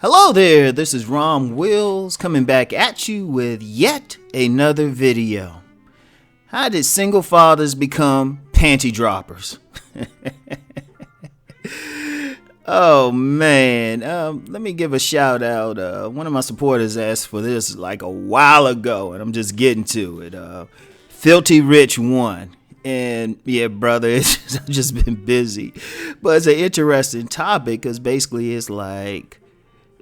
Hello there, this is Rom Wills coming back at you with yet another video. How did single fathers become panty droppers? Oh man, let me give a shout out. One of my supporters asked for this like a while ago, and I'm just getting to it. Filthy Rich 1. And yeah, brother, I've just been busy. But it's an interesting topic because basically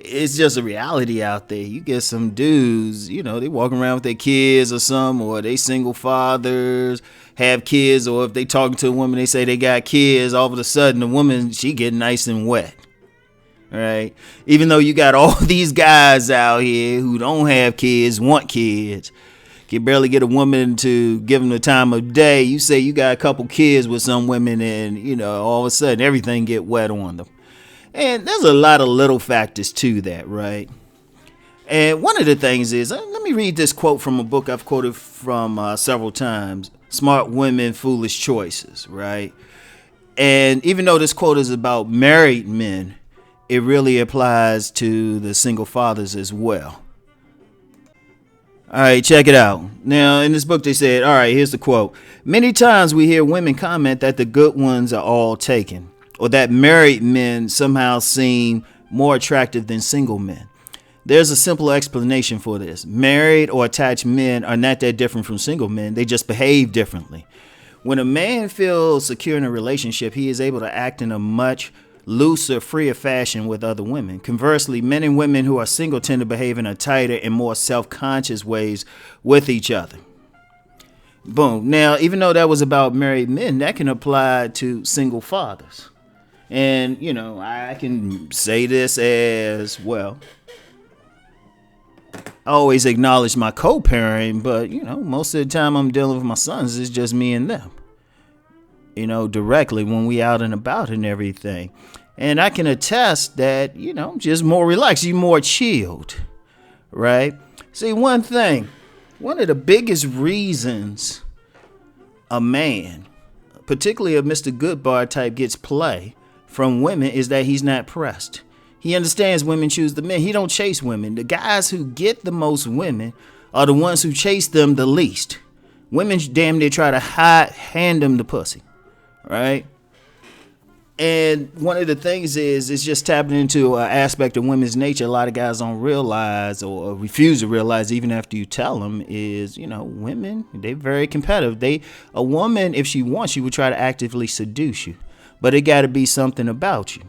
it's just a reality out there. You get some dudes, they walking around with their kids or something, or they single fathers, have kids, or if they talking to a woman, they say they got kids, all of a sudden the woman, she get nice and wet. Right? Even though you got all these guys out here who don't have kids, want kids, can barely get a woman to give them the time of day. You say you got a couple kids with some women and, all of a sudden everything get wet on them. And there's a lot of little factors to that, right? And one of the things is, let me read this quote from a book I've quoted from several times, Smart Women, Foolish Choices, right? And even though this quote is about married men, it really applies to the single fathers as well. All right, check it out. Now, in this book, they said, all right, here's the quote. Many times we hear women comment that the good ones are all taken, or that married men somehow seem more attractive than single men. There's a simple explanation for this. Married or attached men are not that different from single men. They just behave differently. When a man feels secure in a relationship, he is able to act in a much looser, freer fashion with other women. Conversely, men and women who are single tend to behave in a tighter and more self-conscious ways with each other. Boom. Now, even though that was about married men, that can apply to single fathers. And, I can say this as well. I always acknowledge my co-parenting, but, most of the time I'm dealing with my sons, it's just me and them. Directly when we out and about and everything. And I can attest that, just more relaxed, you more chilled, right? See, one of the biggest reasons a man, particularly a Mr. Goodbar type, gets play from women is that he's not pressed. He understands women choose the men. He don't chase women. The guys who get the most women are the ones who chase them the least. Women damn near try to hand them the pussy, right? And one of the things is it's just tapping into an aspect of women's nature a lot of guys don't realize or refuse to realize even after you tell them is, women, they're very competitive. A woman, if she wants, she would try to actively seduce you. But it got to be something about you.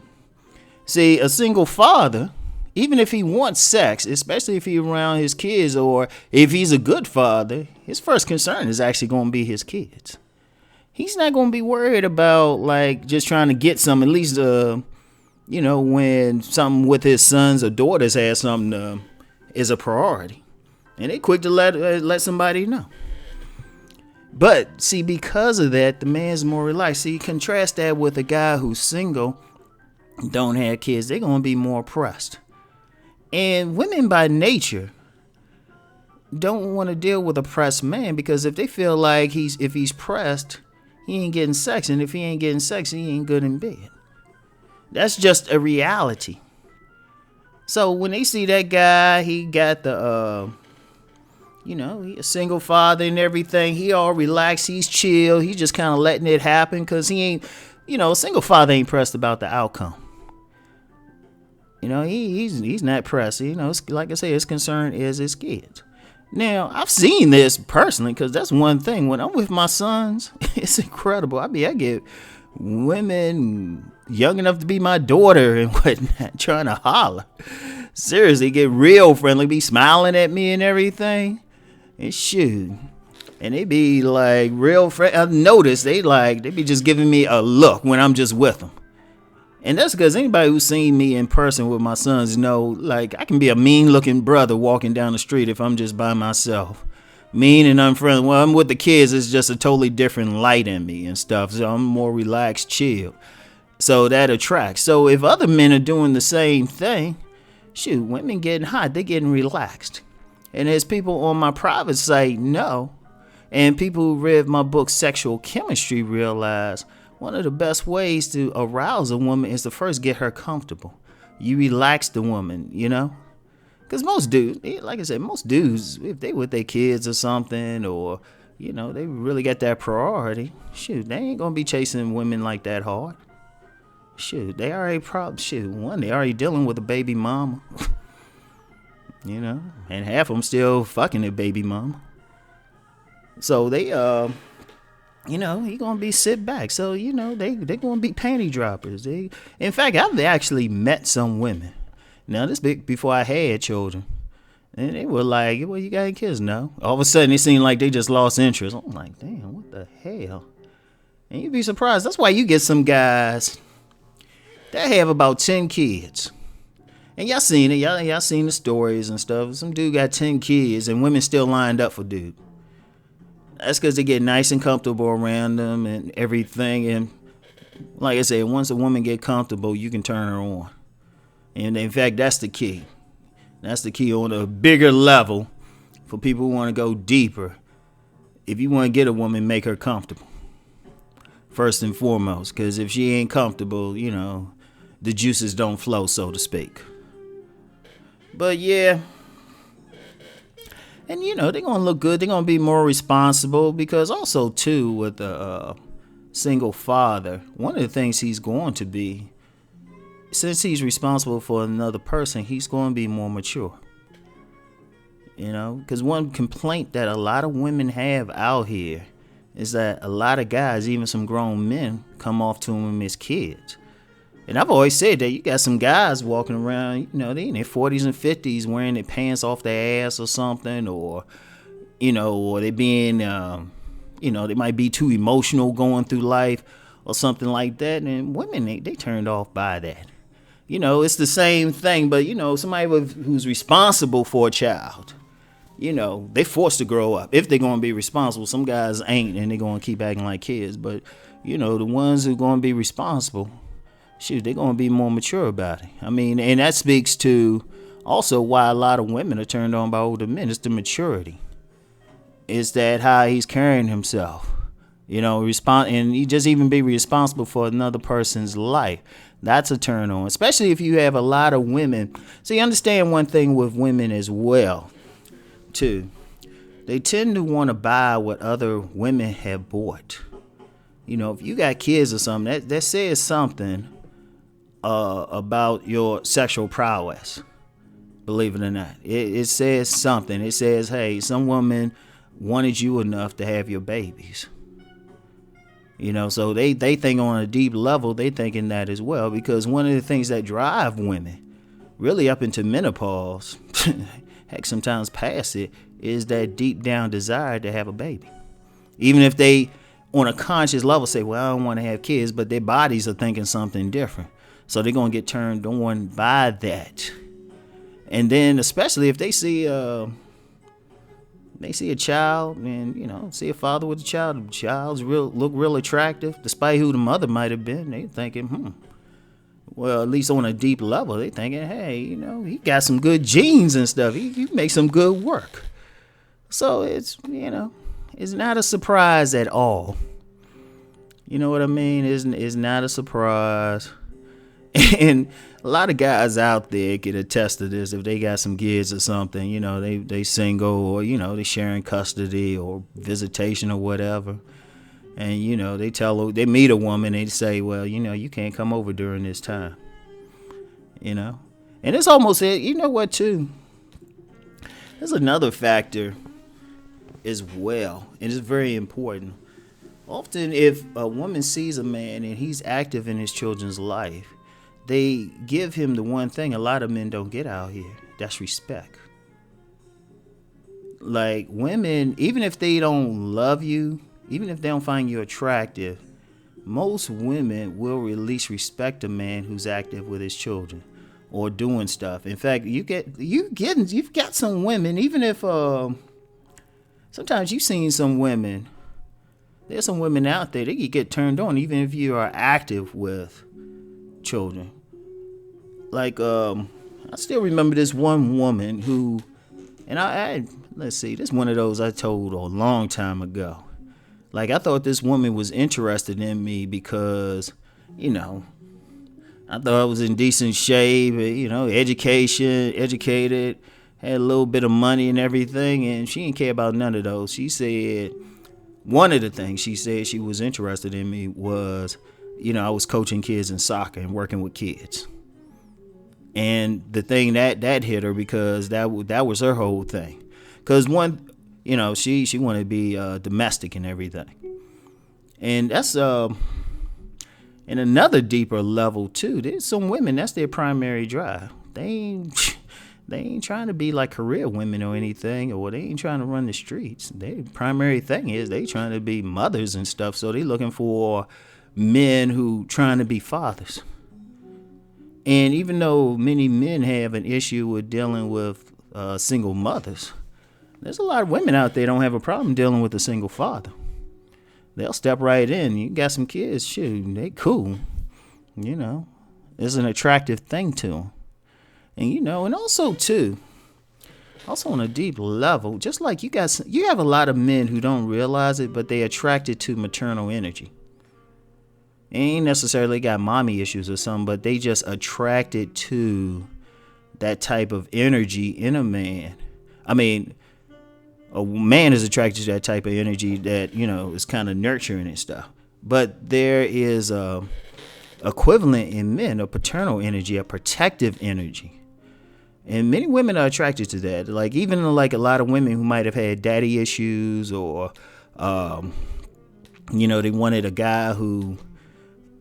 See, a single father, even if he wants sex, especially if he's around his kids or if he's a good father, his first concern is actually going to be his kids. He's not going to be worried about just trying to get some, at least, when something with his sons or daughters has something is a priority. And they quick to let somebody know. But see, because of that, the man's more relaxed. See, contrast that with a guy who's single, don't have kids, they're going to be more pressed. And women by nature don't want to deal with a pressed man because if they feel like if he's pressed, he ain't getting sex. And if he ain't getting sex, he ain't good in bed. That's just a reality. So when they see that guy, he got the, he a single father and everything. He all relaxed. He's chill. He's just kind of letting it happen because he ain't, a single father ain't pressed about the outcome. He's not pressed. Like I say, his concern is his kids. Now, I've seen this personally because that's one thing. When I'm with my sons, it's incredible. I get women young enough to be my daughter and whatnot trying to holler. Seriously, get real friendly, be smiling at me and everything. And shoot. And they be like real friendly. I've noticed they be just giving me a look when I'm just with them. And that's because anybody who's seen me in person with my sons know, I can be a mean-looking brother walking down the street if I'm just by myself. Mean and unfriendly. When I'm with the kids, it's just a totally different light in me and stuff. So I'm more relaxed, chill. So that attracts. So if other men are doing the same thing, shoot, women getting hot, they're getting relaxed. And as people on my private site know, and people who read my book, Sexual Chemistry, realize one of the best ways to arouse a woman is to first get her comfortable. You relax the woman, you know? Because most dudes, like I said, most dudes, if they with their kids or something, or, you know, they really got that priority, shoot, they ain't going to be chasing women like that hard. Shoot, they already they already dealing with a baby mama. You know, and half of them still fucking their baby mama. So they, you know, he gonna be sit back. So, you know, they gonna be panty droppers. In fact, I've actually met some women. Now, this big before I had children. And they were like, well, you got any kids? No. All of a sudden, it seemed like they just lost interest. I'm like, damn, what the hell? And you'd be surprised. That's why you get some guys that have about 10 kids. And y'all seen it. Y'all seen the stories and stuff. Some dude got 10 kids and women still lined up for dude. That's because they get nice and comfortable around them and everything. And like I said, once a woman get comfortable, you can turn her on. And in fact, that's the key. That's the key on a bigger level for people who want to go deeper. If you want to get a woman, make her comfortable. First and foremost. Because if she ain't comfortable, you know, the juices don't flow, so to speak. But yeah, and you know, they're going to look good. They're going to be more responsible because also too with a single father, one of the things he's going to be, since he's responsible for another person, he's going to be more mature. You know, because one complaint that a lot of women have out here is that a lot of guys, even some grown men, come off to them as kids. And I've always said that you got some guys walking around, you know, they in their 40s and 50s wearing their pants off their ass or something, or, you know, or they being, you know, they might be too emotional going through life or something like that. And women, they turned off by that. You know, it's the same thing, but, you know, somebody who's responsible for a child, you know, they forced to grow up. If they're going to be responsible, some guys ain't, and they're going to keep acting like kids. But, you know, the ones who are going to be responsible, shoot, they're going to be more mature about it. I mean, and that speaks to also why a lot of women are turned on by older men. It's the maturity. It's that how he's carrying himself. You know, and he just even be responsible for another person's life. That's a turn on, especially if you have a lot of women. So you understand one thing with women as well, too. They tend to want to buy what other women have bought. You know, if you got kids or something, that says something about your sexual prowess. Believe it or not, it says something. It says, hey, some woman wanted you enough to have your babies. You know, so they think on a deep level, they thinking that as well, because one of the things that drive women really up into menopause, heck, sometimes past it, is that deep down desire to have a baby. Even if they on a conscious level say, well, I don't want to have kids, but their bodies are thinking something different. So they're going to get turned on by that. And then especially if they see a child and, you know, see a father with a child, the child's look real attractive, despite who the mother might have been, they thinking, well, at least on a deep level, they thinking, hey, you know, he got some good genes and stuff. He makes some good work. So it's, you know, it's not a surprise at all. You know what I mean? It's not a surprise. And a lot of guys out there can attest to this. If they got some kids or something, you know, they single, or, you know, they sharing custody or visitation or whatever. And, you know, they meet a woman, they say, well, you know, you can't come over during this time. You know, and it's almost, you know what, too? There's another factor as well, and it's very important. Often if a woman sees a man and he's active in his children's life, they give him the one thing a lot of men don't get out here. That's respect. Like, women, even if they don't love you, even if they don't find you attractive, most women will at least respect a man who's active with his children or doing stuff. In fact, you've got some women, even if sometimes you've seen some women. There's some women out there, they can get turned on even if you are active with children. Like, I still remember this one woman who, and let's see, this one of those I told a long time ago. Like, I thought this woman was interested in me because, you know, I thought I was in decent shape, educated, had a little bit of money and everything, and she didn't care about none of those. She said one of the things she said she was interested in me was, I was coaching kids in soccer and working with kids. And the thing that hit her because that was her whole thing. Because one, she wanted to be domestic and everything. And that's in another deeper level too. There's some women that's their primary drive. They ain't trying to be like career women or anything, or they ain't trying to run the streets. Their primary thing is they trying to be mothers and stuff. So they looking for men who trying to be fathers. And even though many men have an issue with dealing with single mothers, there's a lot of women out there don't have a problem dealing with a single father. They'll step right in. You got some kids, shoot, they cool. It's an attractive thing to them. And and also too, on a deep level, just like you have a lot of men who don't realize it, but they attracted to maternal energy. They ain't necessarily got mommy issues or something, but they just attracted to that type of energy in a man. I mean, a man is attracted to that type of energy that, is kind of nurturing and stuff. But there is a equivalent in men, a paternal energy, a protective energy. And many women are attracted to that. Like even like a lot of women who might have had daddy issues or, they wanted a guy who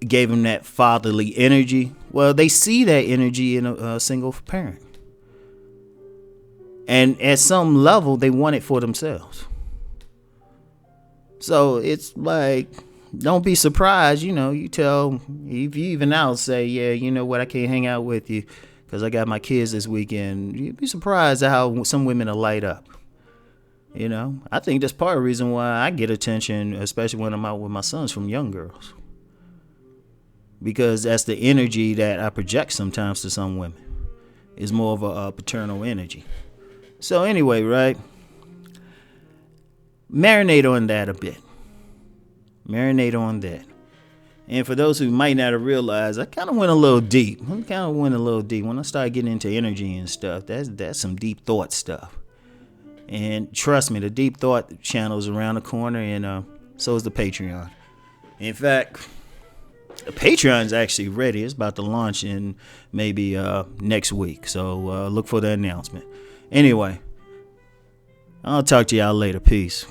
gave them that fatherly energy. Well, they see that energy in a single parent. And at some level, they want it for themselves. So it's like, don't be surprised, you tell, if you even out say, yeah, you know what, I can't hang out with you because I got my kids this weekend. You'd be surprised at how some women will light up. I think that's part of the reason why I get attention, especially when I'm out with my sons, from young girls. Because that's the energy that I project sometimes to some women. It's more of a paternal energy. So anyway, right? Marinate on that a bit. Marinate on that. And for those who might not have realized, I kind of went a little deep. When I started getting into energy and stuff, that's some deep thought stuff. And trust me, the deep thought channel is around the corner, and so is the Patreon. In fact, the Patreon's actually ready. It's about to launch in maybe next week. So look for the announcement. Anyway, I'll talk to y'all later. Peace.